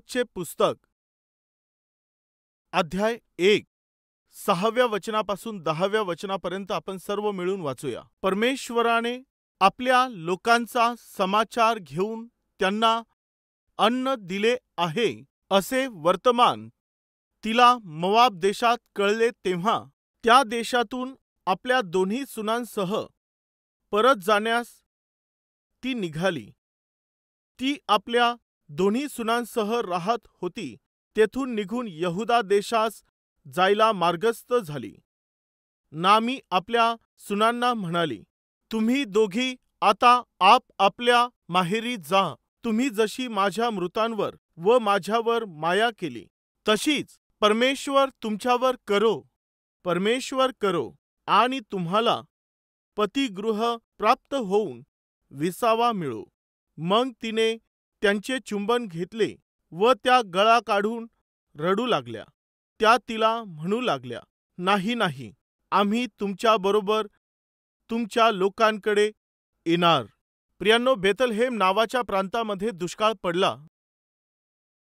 आमोसचे पुस्तक अध्याय 1 6व्या वचनापासून 10व्या वचनापर्यंत आपण सर्व मिळून वाचूया। परमेश्वराने आपल्या लोकांचा समाचार घेऊन त्यांना अन्न दिले आहे असे वर्तमान तिला मोआब देशात कळले तेव्हा त्या देशातून आपल्या दोन्ही सुनांसह परत जाण्यास ती निघाली। ती आपल्या दोन्ही सुनांसह राहत होती, तेथून निघून यहुदा देशास जायला मार्गस्थ झाली। नामी आपल्या सुनांना म्हणाली, तुम्ही दोघी आता आपल्या माहेरी जा। तुम्ही जशी माझ्या मृतांवर व माझ्यावर माया केली, तशीच परमेश्वर तुमच्यावर करो आणि तुम्हाला पतिगृह प्राप्त होऊन विसावा मिळो। मग तिने त्यांचे चुंबन घेतले व त्या गळा काढून रडू लागल्या। त्या तिला म्हणू लागल्या, नाही नाही, आम्ही तुमच्याबरोबर तुमच्या लोकांकडे येणार। प्रियांनो, बेथलहेम नावाच्या प्रांतामध्ये दुष्काळ पडला।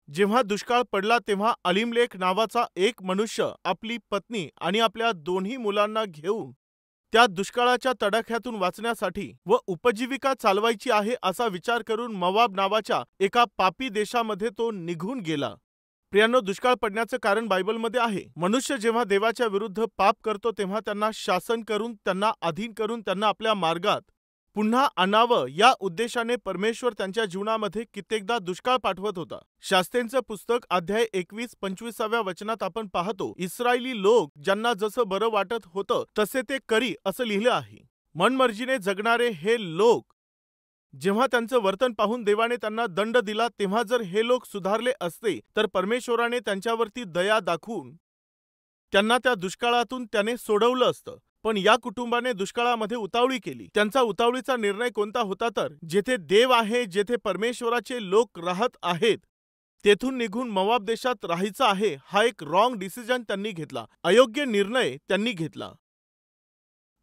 जेव्हा दुष्काळ पडला तेव्हा अलीमलेक नावाचा एक मनुष्य आपली पत्नी आणि आपल्या दोन्ही मुलांना घेऊन त्या दुष्काळाच्या तडाख्यातून वाचण्यासाठी व उपजीविका चालवायची आहे असा विचार करून मोआब नावाच्या एका पापी देशामध्ये तो निघून गेला। प्रियांनो, दुष्काळ पडण्याचं कारण बायबलमध्ये आहे। मनुष्य जेव्हा देवाच्या विरुद्ध पाप करतो तेव्हा त्यांना शासन करून, त्यांना अधीन करून, त्यांना आपल्या मार्गात पुन्हा आणावं या उद्देशाने परमेश्वर त्यांच्या जीवनामध्ये कित्येकदा दुष्काळ पाठवत होता। शास्त्रेंचं पुस्तक अध्याय 21 25व्या वचनात आपण पाहतो, इस्रायली लोक ज्यांना जसं बरं वाटत होतं तसे ते करी असं लिहिलं आहे। मनमर्जीने जगणारे हे लोक जेव्हा त्यांचं वर्तन पाहून देवाने त्यांना दंड दिला, तेव्हा जर हे लोक सुधारले असते तर परमेश्वराने त्यांच्यावरती दया दाखवून त्यांना त्या दुष्काळातून त्याने सोडवलं असतं। पण या कुटुंबाने दुष्काळामध्ये उतावळी केली। त्यांचा उतावळीचा निर्णय कोणता होता तर जेथे देव आहे, जेथे परमेश्वराचे लोक राहत आहेत, तेथून निघून मोआब देशात राहायचं आहे हा एक रॉंग डिसिजन त्यांनी घेतला, अयोग्य निर्णय त्यांनी घेतला।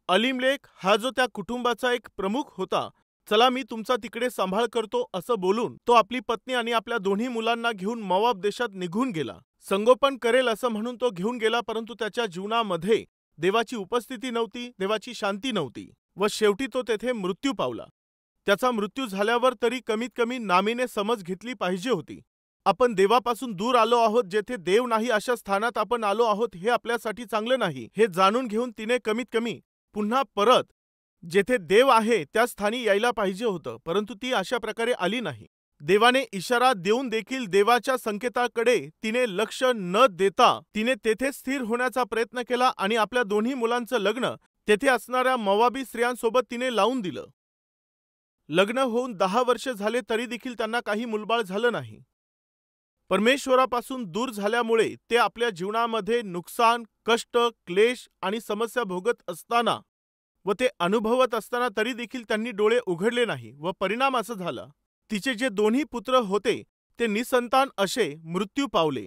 अलीमलेक हा जो त्या कुटुंबाचा एक प्रमुख होता, चला मी तुमचा तिकडे सांभाळ करतो असं बोलून तो आपली पत्नी आणि आपल्या दोन्ही मुलांना घेऊन मोआब देशात निघून गेला। संगोपन करेल असं म्हणून तो घेऊन गेला, परंतु त्याच्या जीवनामध्ये देवाची उपस्थिती नव्हती, देवाची शांती नव्हती व शेवटी तो तेथे मृत्यू पावला। त्याचा मृत्यू झाल्यावर तरी कमीत कमी नामीने समज घेतली पाहिजे होती। आपण देवापासून दूर आलो आहोत, जेथे देव नाही अशा स्थानात आपण आलो आहोत, हे आपल्यासाठी चांगलं नाही हे जाणून घेऊन तिने कमीत कमी पुन्हा परत जेथे देव आहे त्या स्थानी यायला पाहिजे होतं, परंतु ती अशा प्रकारे आली नाही। देवाने इशारा देऊन देखील देवाच्या संकेताकडे तिने लक्ष न देता तिने तेथे स्थिर होण्याचा प्रयत्न केला आणि आपल्या दोन्ही मुलांचं लग्न तेथे असणाऱ्या मोआबी स्त्रियांसोबत तिने लावून दिलं। लग्न होऊन 10 वर्ष झाले तरी देखील त्यांना काही मुलबाळ झालं नाही। परमेश्वरापासून दूर झाल्यामुळे ते आपल्या जीवनामध्ये नुकसान, कष्ट, क्लेश आणि समस्या भोगत असताना व ते अनुभवत असताना तरी देखील त्यांनी डोळे उघडले नाही व परिणाम असा झाला, तिचे जे दोन्ही पुत्र होते ते निसंतान असे मृत्यू पावले।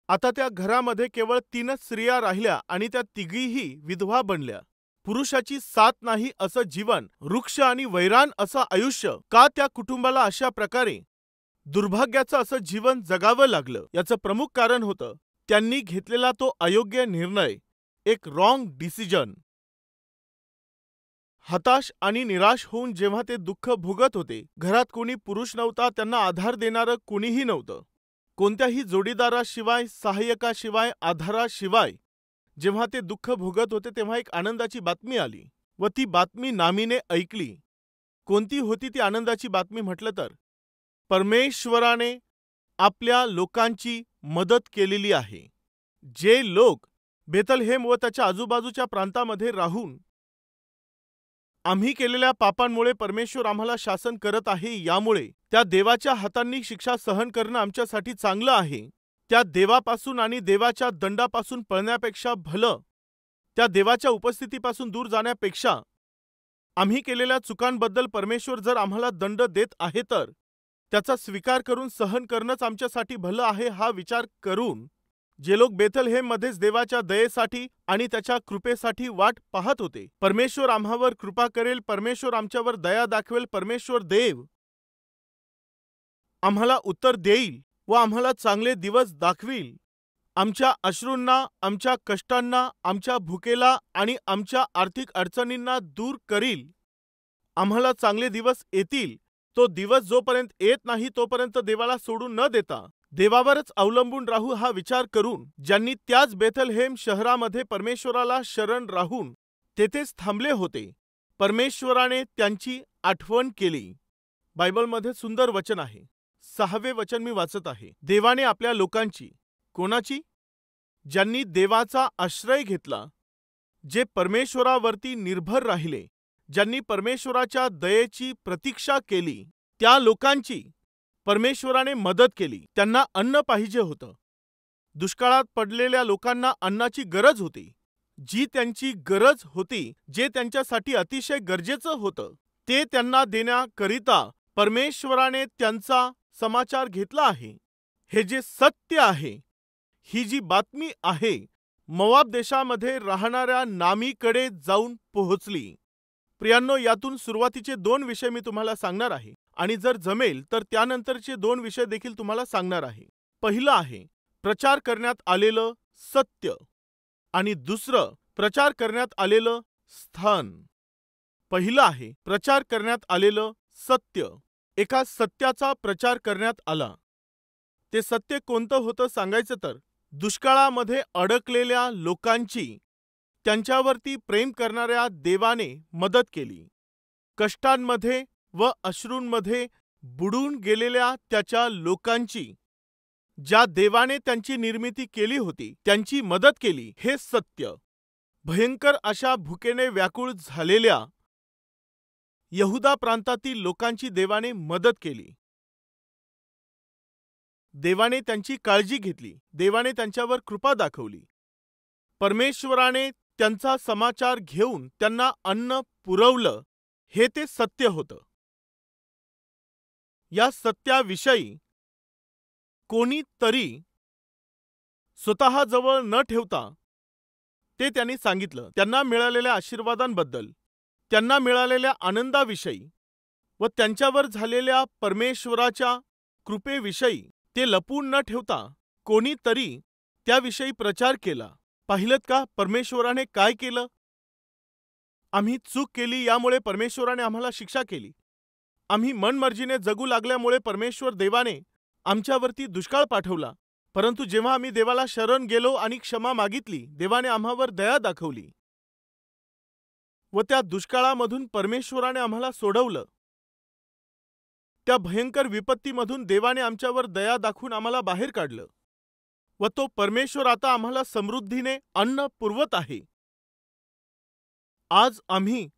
आता त्या घरामध्ये केवळ 3च स्त्रिया राहिल्या आणि त्या तिघीही विधवा बनल्या। पुरुषाची साथ नाही असं जीवन, वृक्ष आणि वैराण असं आयुष्य का त्या कुटुंबाला अशा प्रकारे दुर्भाग्याचं असं जीवन जगावं लागलं? याचं प्रमुख कारण होतं त्यांनी घेतलेला तो अयोग्य निर्णय, एक रॉंग डिसिजन। हताश आणि निराश होऊन जेव्हा ते दुःख भोगत होते, घरात कोणी पुरुष नव्हता, त्यांना आधार देणारं कोणीही नव्हतं, कोणत्याही जोडीदाराशिवाय, सहाय्यकाशिवाय, आधाराशिवाय जेव्हा ते दुःख भोगत होते तेव्हा एक आनंदाची बातमी आली व ती बातमी नामीने ऐकली। कोणती होती ती आनंदाची बातमी म्हटलं तर परमेश्वराने आपल्या लोकांची मदत केलेली आहे। जे लोक बेथलहेम व त्याच्या आजूबाजूच्या प्रांतामध्ये राहून आम्ही केलेल्या पापांमुळे परमेश्वर आम्हाला शासन करत आहे, यामुळे त्या देवाच्या हातांनी शिक्षा सहन करणं आमच्यासाठी चांगलं आहे। त्या देवापासून आणि देवाच्या दंडापासून पळण्यापेक्षा भलं त्या देवाच्या उपस्थितीपासून दूर जाण्यापेक्षा आम्ही केलेल्या चुकांबद्दल परमेश्वर जर आम्हाला दंड देत आहे तर त्याचा स्वीकार करून सहन करणंच आमच्यासाठी भलं आहे हा विचार करून जे लोक बेथलहेममध्येच देवाच्या दयेसाठी आणि त्याच्या कृपेसाठी वाट पाहत होते, परमेश्वर आम्हावर कृपा करेल, परमेश्वर आमच्यावर दया दाखवेल, परमेश्वर देव आम्हाला उत्तर देईल व आम्हाला चांगले दिवस दाखवील. आमच्या अश्रूंना, आमच्या कष्टांना, आमच्या भुकेला आणि आमच्या आर्थिक अडचणींना दूर करील. आम्हाला चांगले दिवस येतील. तो दिवस जोपर्यंत येत नाही तोपर्यंत देवाला सोडून न देता देवावरच अवलंबून राहू हा विचार करून ज्यांनी त्याच बेथलहेम शहरामध्ये परमेश्वराला शरण राहून तेथेच थांबले होते, परमेश्वराने त्यांची आठवण केली. बायबलमध्ये सुंदर वचन आहे. 6वे वचन मी वाचत आहे. देवाने आपल्या लोकांची, कोणाची? ज्यांनी देवाचा आश्रय घेतला, जे परमेश्वरावरती निर्भर राहिले, ज्यांनी परमेश्वराच्या दयेची प्रतीक्षा केली, त्या लोकांची परमेश्वराने मदत केली. त्यांना अन्न पाहिजे होतं. दुष्काळात पडलेल्या लोकांना अन्नाची गरज होती. जी त्यांची गरज होती, जे त्यांच्यासाठी अतिशय गरजेचं होतं, ते त्यांना देण्याकरिता परमेश्वराने त्यांचा समाचार घेतला आहे. हे जे सत्य आहे, ही जी बातमी आहे, मोआब देशामध्ये राहणाऱ्या नामीकडे जाऊन पोहोचली. प्रियांनो, यातून सुरुवातीचे 2 विषय मी तुम्हाला सांगणार आहे आणि जर जमेल तर त्यानंतरचे 2 विषय देखील तुम्हाला सांगणार आहे. पहिलं आहे प्रचार करण्यात आलेलं सत्य आणि दुसरं प्रचार करण्यात आलेलं स्थान. पहिलं आहे प्रचार करण्यात आलेलं सत्य. एका सत्याचा प्रचार करण्यात आला. ते सत्य कोणतं होतं सांगायचं तर, दुष्काळामध्ये अडकलेल्या लोकांची त्यांच्यावरती प्रेम करणाऱ्या देवाने मदत केली. कष्टांमध्ये व अश्रूंमध्ये बुडून गेलेल्या त्याच्या लोकांची, ज्या देवाने त्यांची निर्मिती केली होती, त्यांची मदत केली. हे सत्य. भयंकर अशा भुकेने व्याकुळ झालेल्या यहुदा प्रांतातील लोकांची देवाने मदत केली. देवाने त्यांची काळजी घेतली. देवाने त्यांच्यावर कृपा दाखवली. परमेश्वराने त्यांचा समाचार घेऊन त्यांना अन्न पुरवलं. हे ते सत्य होतं. या सत्याविषयी कोणीतरी स्वतःजवळ न ठेवता ते त्यांनी सांगितलं. त्यांना मिळालेल्या आशीर्वादांबद्दल, त्यांना मिळालेल्या आनंदाविषयी व त्यांच्यावर झालेल्या परमेश्वराच्या कृपेविषयी ते लपून न ठेवता कोणीतरी त्याविषयी प्रचार केला. पाहिलं का परमेश्वराने काय केलं? आम्ही चूक केली, यामुळे परमेश्वराने आम्हाला शिक्षा केली. आम्ही मनमर्जीने जगू लागल्यामुळे परमेश्वर देवाने आमच्यावरती दुष्काळ पाठवला. परंतु जेव्हा आम्ही देवाला शरण गेलो आणि क्षमा मागितली, देवाने आम्हावर दया दाखवली व त्या दुष्काळामधून परमेश्वराने आम्हाला सोडवलं. त्या भयंकर विपत्तीमधून देवाने आमच्यावर दया दाखवून आम्हाला बाहेर काढलं व तो परमेश्वर आता आम्हाला समृद्धीने अन्न पुरवत आहे. आज आम्ही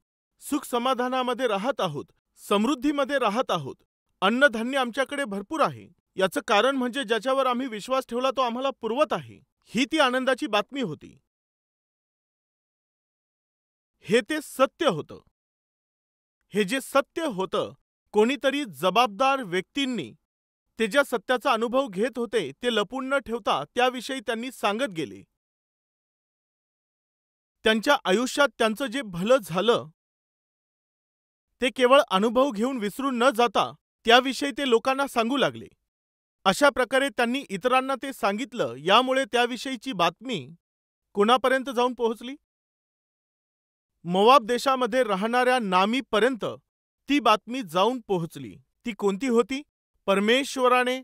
सुख समाधानामध्ये राहत आहोत, समृद्धीमध्ये राहत आहोत. अन्नधान्य आमच्याकडे भरपूर आहे. याचं कारण म्हणजे ज्याच्यावर आम्ही विश्वास ठेवला तो आम्हाला पुरवत आहे. ही ती आनंदाची बातमी होती. हे ते सत्य होतं. हे जे सत्य होतं, कोणीतरी जबाबदार व्यक्तींनी ते ज्या सत्याचा अनुभव घेत होते ते लपून न ठेवता त्याविषयी त्यांनी सांगत गेले. त्यांच्या आयुष्यात त्यांचं जे भलं झालं ते केवळ अनुभव घेऊन विसरून न जाता त्याविषयी ते लोकांना सांगू लागले. अशा प्रकारे त्यांनी इतरांना ते सांगितलं. यामुळे त्याविषयीची बातमी कोणापर्यंत जाऊन पोहोचली? मोआब देशामध्ये राहणाऱ्या नामीपर्यंत ती बातमी जाऊन पोहोचली. ती कोणती होती? परमेश्वराने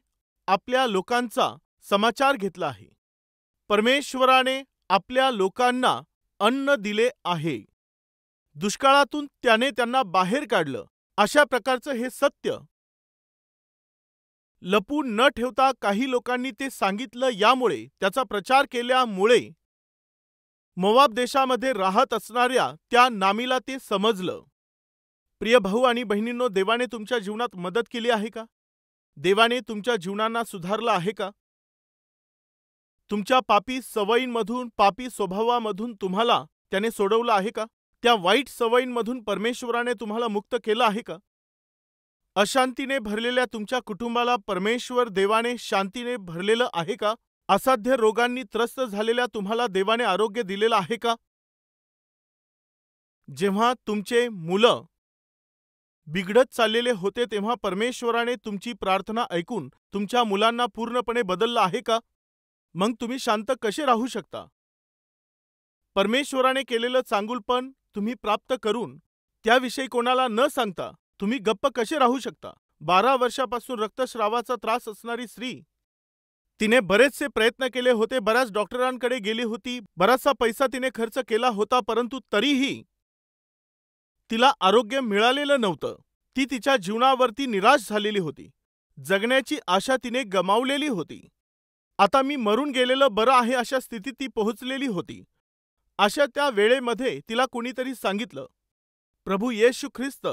आपल्या लोकांचा समाचार घेतला आहे. परमेश्वराने आपल्या लोकांना अन्न दिले आहे. दुष्काळातून त्याने त्यांना बाहेर काढलं. अशा प्रकारचं हे सत्य लपून न ठेवता काही लोकांनी ते सांगितलं. यामुळे त्याचा प्रचार केल्यामुळे मोआब देशामध्ये राहत असणाऱ्या त्या नामीला ते समजलं. प्रिय भाऊ आणि बहिणींनो, देवाने तुमच्या जीवनात मदत केली आहे का? देवाने तुमच्या जीवनांना सुधारलं आहे का? तुमच्या पापी सवयींमधून, पापी स्वभावामधून तुम्हाला त्याने सोडवलं आहे का? त्या वाईट सवयींमधून परमेश्वराने तुम्हाला मुक्त केलं आहे का? अशांतीने भरलेल्या तुमच्या कुटुंबाला परमेश्वर देवाने शांतीने भरलेलं आहे का? असाध्य रोगांनी त्रस्त झालेल्या तुम्हाला देवाने आरोग्य दिलेलं आहे का? जेव्हा तुमचे मुलं बिघडत चाललेले होते तेव्हा परमेश्वराने तुमची प्रार्थना ऐकून तुमच्या मुलांना पूर्णपणे बदललं आहे का? मग तुम्ही शांत कसे राहू शकता? परमेश्वराने केलेलं चांगुलपण तुम्ही प्राप्त करून त्याविषयी कोणाला न सांगता तुम्ही गप्प कसे राहू शकता? 12 वर्षापासून रक्तस्रावाचा त्रास असणारी स्त्री, तिने बरेचसे प्रयत्न केले होते, बऱ्याच डॉक्टरांकडे गेली होती, बराचसा पैसा तिने खर्च केला होता, परंतु तरीही तिला आरोग्य मिळालेलं नव्हतं. ती तिच्या जीवनावरती निराश झालेली होती. जगण्याची आशा तिने गमावलेली होती. आता मी मरून गेलेलं बरं आहे अशा स्थितीत ती पोहोचलेली होती. अशा त्या वेळेमध्ये तिला कोणीतरी सांगितलं, प्रभू येशू ख्रिस्त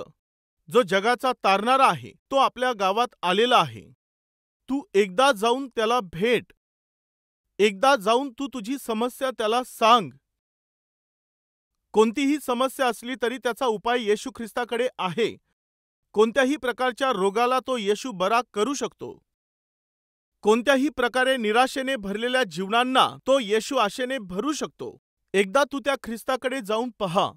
जो जगाचा तारणारा आहे तो आपल्या गावात आलेला आहे. तू एकदा जाऊन त्याला भेट. एकदा जाऊन तू तुझी समस्या त्याला सांग. कोणतीही समस्या असली तरी त्याचा उपाय येशू ख्रिस्ताकडे आहे. कोणत्याही प्रकारच्या रोगाला तो येशू बरा करू शकतो. कोणत्याही प्रकारे निराशेने भरलेल्या जीवनांना तो येशू आशेने भरू शकतो. एकदा तू त्या ख्रिस्ताकडे जाऊन पहा.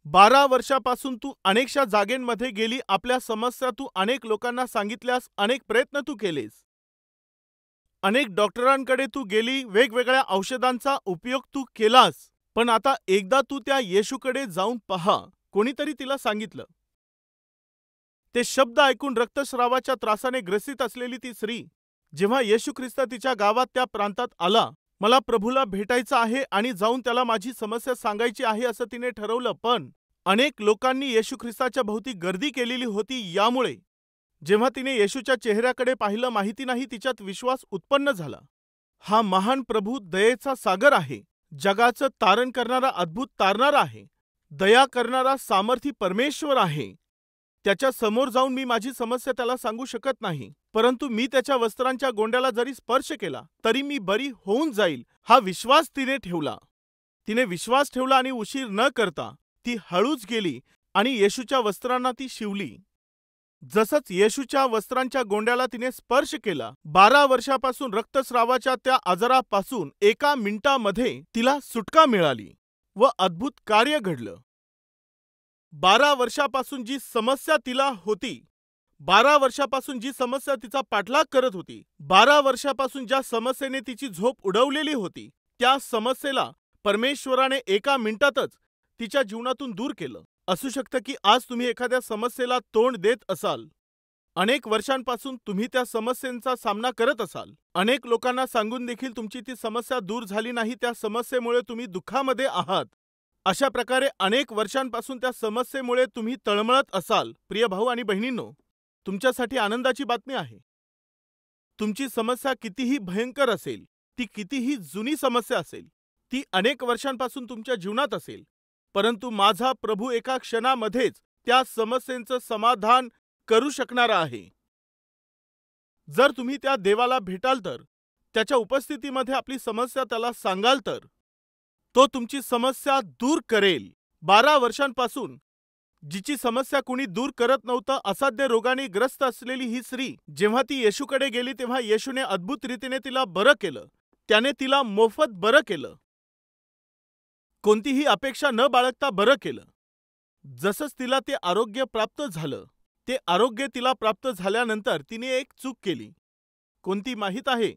12 वर्षापासून तू अनेकशा जागेंमध्ये गेली, आपल्या समस्या तू अनेक लोकांना सांगितल्यास, अनेक प्रयत्न तू केलेस, अनेक डॉक्टरांकडे तू गेली, वेगवेगळ्या औषधांचा उपयोग तू केलास, पण आता एकदा तू त्या येशूकडे जाऊन पहा. कोणीतरी तिला सांगितलं. ते शब्द ऐकून रक्तस्रावाच्या त्रासाने ग्रसित असलेली ती स्त्री जेव्हा येशू ख्रिस्त तिच्या गावात त्या प्रांतात आला, मला प्रभूला भेटायचं आहे आणि जाऊन त्याला माझी समस्या सांगायची आहे असं तिने ठरवलं. पण अनेक लोकांनी येशू ख्रिस्ताच्या भोवती गर्दी केलेली होती. यामुळे जेव्हा तिने येशूच्या चेहऱ्याकडे पाहिलं, माहिती नाही तिच्यात विश्वास उत्पन्न झाला. हा महान प्रभू दयेचा सागर आहे. जगाचं तारण करणारा अद्भुत तारणारा आहे. दया करणारा सामर्थी परमेश्वर आहे. त्याच्या समोर जाऊन मी माझी समस्या त्याला सांगू शकत नाही, परंतु मी त्याच्या वस्त्रांच्या गोंड्याला जरी स्पर्श केला तरी मी बरी होऊन जाईल, हा विश्वास तिने ठेवला. तिने विश्वास ठेवला आणि उशीर न करता ती हळूच गेली आणि येशूच्या वस्त्रांना ती शिवली. जसंच येशूच्या वस्त्रांच्या गोंड्याला तिने स्पर्श केला, 12 वर्षापासून रक्तस्रावाच्या त्या आजारापासून 1 मिनिटामध्ये तिला सुटका मिळाली व अद्भुत कार्य घडलं. 12 वर्षापासून जी समस्या तिला होती, 12 वर्षापासून जी समस्या तिचा पाठलाग करत होती, 12 वर्षापासून ज्या समस्येने तिची झोप उडवलेली होती, त्या समस्येला परमेश्वराने 1 मिनिटातच तिच्या जीवनातून दूर केलं. असू शकतं की आज तुम्ही एखाद्या समस्येला तोंड देत असाल. अनेक वर्षांपासून तुम्ही त्या समस्येचा सामना करत असाल. अनेक लोकांना सांगून देखील तुमची ती समस्या दूर झाली नाही. त्या समस्येमुळे तुम्ही दुःखामध्ये आहात. अशा प्रकारे अनेक वर्षांपासून त्या समस्येमुळे तुम्ही तळमळत असाल. प्रिय भाऊ आणि बहिणींनो, तुमच्यासाठी आनंदाची बातमी आहे. तुमची समस्या कितीही भयंकर असेल, ती कितीही जुनी समस्या असेल, ती अनेक वर्षांपासून तुमच्या जीवनात असेल, परंतु माझा प्रभू एका क्षणामध्येच त्या समस्येचं समाधान करू शकणारा आहे. जर तुम्ही त्या देवाला भेटाल तर, त्याच्या उपस्थितीमध्ये आपली समस्या त्याला सांगाल तर, तो तुमची समस्या दूर करेल. 12 वर्षांपासून जिची समस्या कुणी दूर करत नव्हतं, असाध्य रोगाने ग्रस्त असलेली ही स्त्री जेव्हा ती येशूकडे गेली तेव्हा येशूने अद्भुत रीतीने तिला बरं केलं. त्याने तिला मोफत बरं केलं. कोणतीही अपेक्षा न बाळगता बरं केलं. जसंच तिला ते आरोग्य प्राप्त झालं, ते आरोग्य तिला प्राप्त झाल्यानंतर तिने एक चूक केली. कोणती माहीत आहे?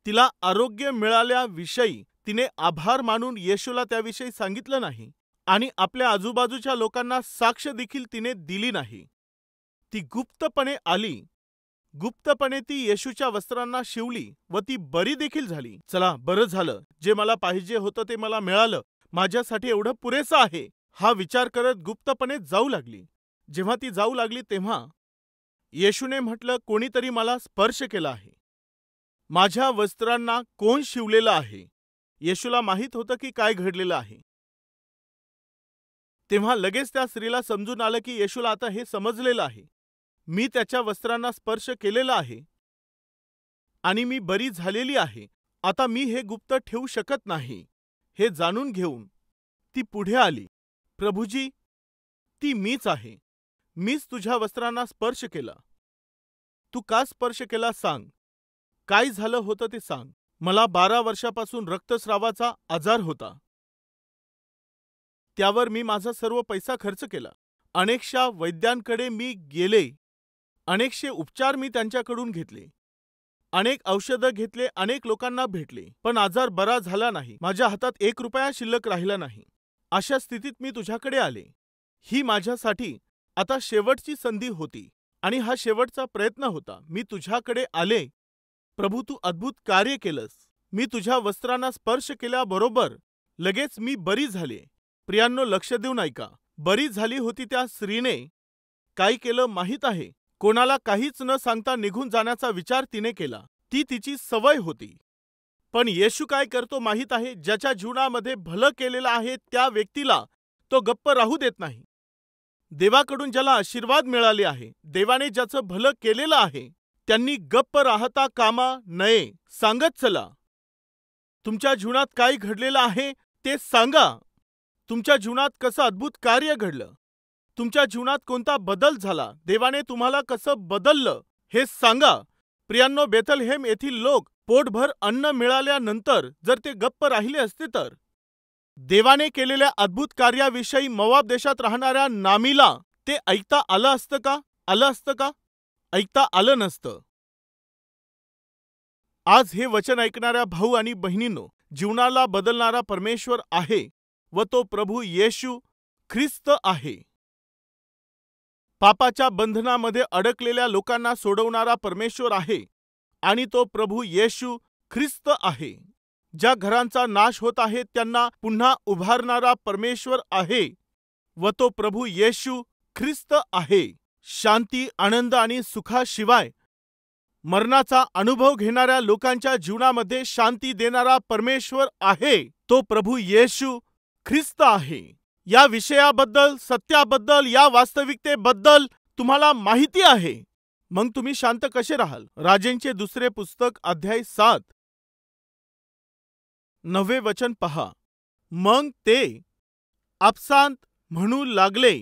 तिला आरोग्य मिळाल्याविषयी तिने आभार मानून येशूला त्याविषयी सांगितलं नाही आणि आपल्या आजूबाजूच्या लोकांना साक्ष देखील तिने दिली नाही. ती गुप्तपणे आली, गुप्तपणे ती येशूच्या वस्त्रांना शिवली व ती बरी देखील झाली. चला, बरं झालं, जे मला पाहिजे होतं ते मला मिळालं, माझ्यासाठी एवढं पुरेसं आहे, हा विचार करत गुप्तपणे जाऊ लागली. जेव्हा ती जाऊ लागली तेव्हा येशूने म्हटलं, कोणीतरी मला स्पर्श केला आहे. माझ्या वस्त्रांना कोण शिवलेलं आहे? येशूला माहीत होतं की काय घडलेलं आहे. तेव्हा लगेच त्या स्त्रीला समजून आलं की येशूला आता हे समजलेलं आहे. मी त्याच्या वस्त्रांना स्पर्श केलेला आहे आणि मी बरी झालेली आहे. आता मी हे गुप्त ठेवू शकत नाही. हे जाणून घेऊन ती पुढे आली. प्रभूजी, ती मीच आहे. मीच तुझ्या वस्त्रांना स्पर्श केला. तू का स्पर्श केला सांग. काय झालं होतं ते सांग. मला 12 वर्षापासून रक्तस्रावाचा आजार होता. त्यावर मी माझा सर्व पैसा खर्च केला अनेकशा वैद्यांकडे मी गेले, अनेकशे उपचार मी त्यांच्याकडून घेतले, अनेक औषधं घेतले, अनेक लोकांना भेटले, पण आजार बरा झाला नाही. माझ्या हातात 1 रुपया शिल्लक राहिला नाही. अशा स्थितीत मी तुझ्याकडे आले. ही माझ्यासाठी आता शेवटची संधी होती आणि हा शेवटचा प्रयत्न होता. मी तुझ्याकडे आले. प्रभू, तू अद्भुत कार्य केलंस. मी तुझ्या वस्त्रांना स्पर्श केल्याबरोबर लगेच मी बरी झाले. प्रियांनो, लक्ष देऊन ऐका. बरी झाली होती त्या स्त्रीने काय केलं माहीत आहे? कोणाला काहीच न सांगता निघून जाण्याचा विचार तिने केला. ती तिची सवय होती. पण येशू काय करतो माहीत आहे? ज्याच्या जीवनामध्ये भलं केलेलं आहे त्या व्यक्तीला तो गप्प राहू देत नाही. देवाकडून ज्याला आशीर्वाद मिळाले आहे, देवाने ज्याचं भलं केलेलं आहे, त्यांनी गप्प राहता कामा नये. सांगत चला. तुमच्या जीवनात काय घडलेलं आहे ते सांगा. तुमच्या जीवनात कसं अद्भुत कार्य घडलं, तुमच्या जीवनात कोणता बदल झाला, देवाने तुम्हाला कसं बदललं हे सांगा. प्रियांनो, बेथलहेम येथील लोक पोटभर अन्न मिळाल्यानंतर जर ते गप्प राहिले असते तर देवाने केलेल्या अद्भुत कार्याविषयी मोआब देशात राहणाऱ्या नामीला ते ऐकता आलं असतं का? आलं असतं का? ऐकता आलं नसतं. आज हे वचन ऐकणाऱ्या भाऊ आणि बहिणींनो, जीवनाला बदलणारा परमेश्वर आहे व तो प्रभू येशू ख्रिस्त आहे. पापाच्या बंधनामध्ये अडकलेल्या लोकांना सोडवणारा परमेश्वर आहे आणि तो प्रभू येशू ख्रिस्त आहे. ज्या घरांचा नाश होत आहे त्यांना पुन्हा उभारणारा परमेश्वर आहे व तो प्रभू येशू ख्रिस्त आहे. शांती, आनंद आणि सुखाशिवाय मरणाचा अनुभव घेणाऱ्या लोकांच्या जीवनामध्ये शांती देणारा परमेश्वर आहे. तो प्रभू येशू ख्रिस्त आहे. या विषयाबद्दल, सत्याबद्दल, या वास्तविकतेबद्दल तुम्हाला माहिती आहे. मग तुम्ही शांत कसे राहाल? राजेंचे दुसरे पुस्तक अध्याय 7 9 वचन पहा. मग ते आपसांत म्हणू लागले,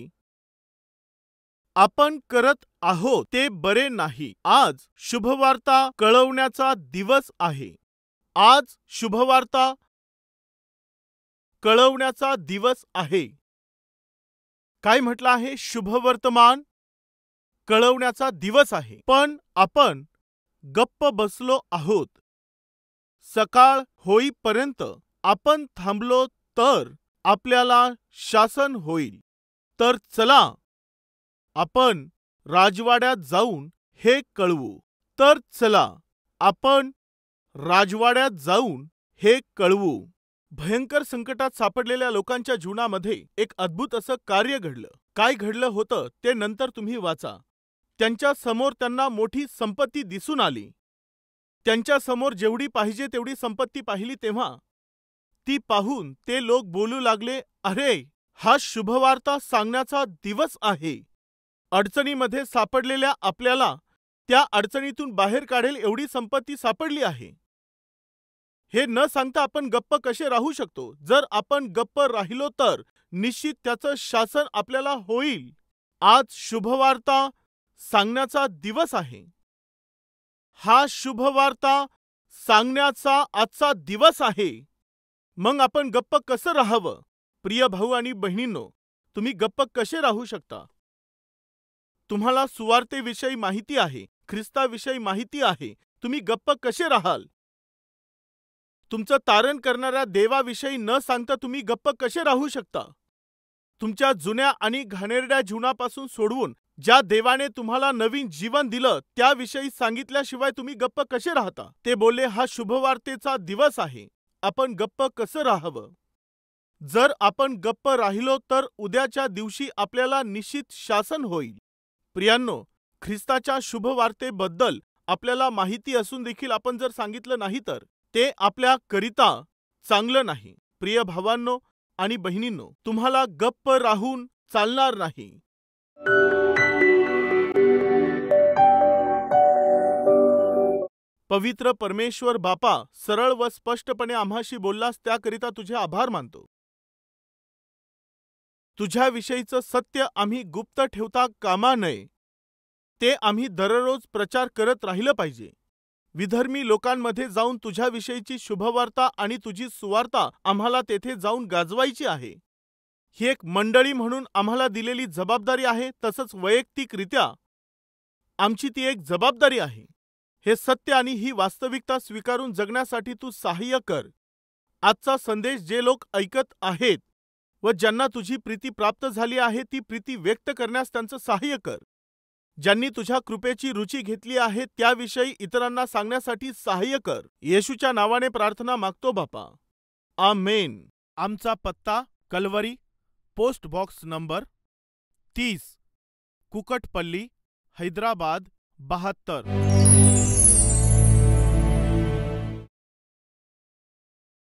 आपण करत आहोत ते बरे नाही. आज शुभवार्ता कळवण्याचा दिवस आहे. आज शुभवार्ता कळवण्याचा दिवस आहे. काय म्हटलं आहे? शुभवर्तमान कळवण्याचा दिवस आहे. पण आपण गप्प बसलो आहोत. सकाळ होईपर्यंत आपण थांबलो तर आपल्याला शासन होईल. तर चला आपण राजवाड्यात जाऊन हे कळवू. तर चला आपण राजवाड्यात जाऊन हे कळवू. भयंकर संकटात सापडलेल्या लोकांच्या जीवनामध्ये एक अद्भुत असं कार्य घडलं. काय घडलं होतं ते नंतर तुम्ही वाचा. त्यांच्या समोर त्यांना मोठी संपत्ती दिसून आली. त्यांच्या समोर जेवढी पाहिजे तेवढी संपत्ती पाहिली तेव्हा ती पाहून ते लोक बोलू लागले, अरे, हा शुभवार्ता सांगण्याचा दिवस आहे. अडचणीमध्ये सापडलेल्या आपल्याला त्या अडचणीतून बाहेर काढेल एवढी संपत्ती सापडली आहे. हे न सांगता आपण गप्प कसे राहू शकतो? जर आपण गप्प राहिलो तर निश्चित त्याचं शासन आपल्याला होईल. आज शुभवार्ता सांगण्याचा दिवस आहे. हा शुभवार्ता सांगण्याचा आजचा दिवस आहे. मग आपण गप्प कसं राहावं? प्रिय भाऊ आणि बहिणींनो, तुम्ही गप्प कसे राहू शकता? तुम्हाला सुवार्तेविषयी माहिती आहे, ख्रिस्ताविषयी माहिती आहे. तुम्ही गप्प कसे राहाल? तुमचं तारण करणाऱ्या देवाविषयी न सांगता तुम्ही गप्प कसे राहू शकता? तुमच्या जुन्या आणि घाणेरड्या जीवनापासून सोडवून ज्या देवाने तुम्हाला नवीन जीवन दिलं त्याविषयी सांगितल्याशिवाय तुम्ही गप्प कसे राहता? ते बोलले, हा शुभवार्तेचा दिवस आहे. आपण गप्प कसं राहावं? जर आपण गप्प राहिलो तर उद्याच्या दिवशी आपल्याला निश्चित शासन होईल. प्रियांनो, ख्रिस्ताच्या शुभवार्तेबद्दल आपल्याला माहिती असून देखील आपण जर सांगितलं नाही तर ते आपल्या करिता चांगलं नाही. प्रिय भावांनो आणि बहिणींनो, तुम्हाला गप्प राहून चालणार नाही. पवित्र परमेश्वर बापा, सरळ व स्पष्टपणे आम्हाशी बोललास त्याकरिता तुझे आभार मानतो. तुझ्याविषयीचं सत्य आम्ही गुप्त ठेवता कामा नये. ते आम्ही दररोज प्रचार करत राहिलं पाहिजे. विधर्मी लोकांमध्ये जाऊन तुझ्याविषयीची शुभवार्ता आणि तुझी सुवार्ता आम्हाला तेथे जाऊन गाजवायची आहे. ही एक मंडळी म्हणून आम्हाला दिलेली जबाबदारी आहे, तसंच वैयक्तिकरित्या आमची ती एक जबाबदारी आहे. हे सत्य आणि ही वास्तविकता स्वीकारून जगण्यासाठी तू सहाय्य कर. आजचा संदेश जे लोक ऐकत आहेत व ज्यांना तुझी प्रीती प्राप्त झाली आहे, ती प्रीती व्यक्त करण्यास त्यांचं सहाय्य कर. ज्यांनी तुझ्या कृपेची रुची घेतली आहे त्याविषयी इतरांना सांगण्यासाठी सहाय्य कर. येशूच्या नावाने प्रार्थना मागतो बापा. आमेन. आमचा पत्ता Calvary, post box number 30, Kukatpally, Hyderabad 72.